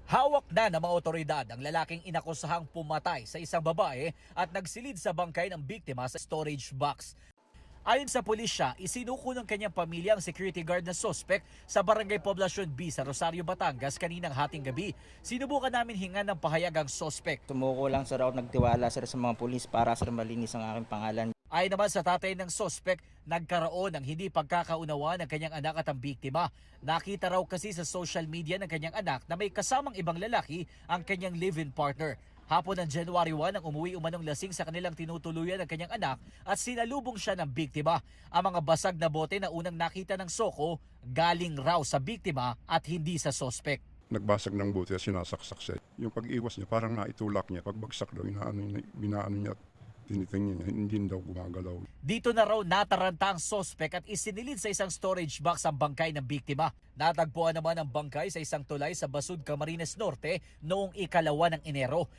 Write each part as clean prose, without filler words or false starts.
Hawak na ng mga otoridad ang lalaking inakusahang pumatay sa isang babae at nagsilid sa bangkay ng biktima sa storage box. Ayon sa pulisya, isinuko ng kanyang pamilya ang security guard na suspect sa Barangay Poblacion B sa Rosario, Batangas kaninang hating gabi. Sinubukan namin hingan ng pahayag ang suspect. Sumuko lang sir ako, nagtiwala sir sa mga pulis para sir malinis ang aking pangalan. Ayon naman sa tatay ng suspect, nagkaroon ng hindi pagkakaunawa ng kanyang anak at ang biktima. Nakita raw kasi sa social media ng kanyang anak na may kasamang ibang lalaki ang kanyang live-in partner. Hapon ng January 1 nang umuwi umanong lasing sa kanilang tinutuluyan ng kanyang anak at sinalubong siya ng biktima. Ang mga basag na bote na unang nakita ng Soko galing raw sa biktima at hindi sa suspect. Nagbasag ng bote at sinasaksak siya. Yung pag-iwas niya, parang naitulak niya. Pagbagsak daw, binaano niya at tinitingnan niya, hindi daw gumagalaw. Dito na raw nataranta ang sospek at isinilid sa isang storage box ang bangkay ng biktima. Natagpuan naman ang bangkay sa isang tulay sa Basud, Camarines Norte noong 2 ng Enero.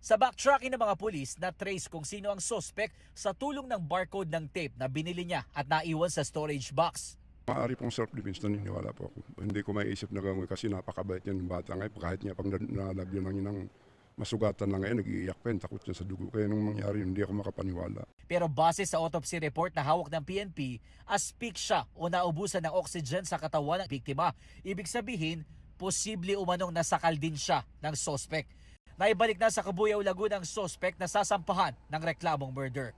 Sa backtracking ng mga pulis, na-trace kung sino ang sospek sa tulong ng barcode ng tape na binili niya at naiwan sa storage box. Maaari pong self-defense, naniniwala po ako. Hindi ko maiisip na gawin kasi napakabait yan ng bata ngayon. Kahit niya pag nalagyan lang yun ng masugatan lang ngayon, nag-iiyak pa yun, takot niya sa dugo. Kaya nung mangyari yun, hindi ako makapaniwala. Pero base sa autopsy report na hawak ng PNP, asphyxia o naubusan ng oxygen sa katawan ng biktima. Ibig sabihin, posible umanong nasakal din siya ng sospek. Naibalik na sa Cabuyao, Laguna ang sospek na sasampahan ng reklamong murder.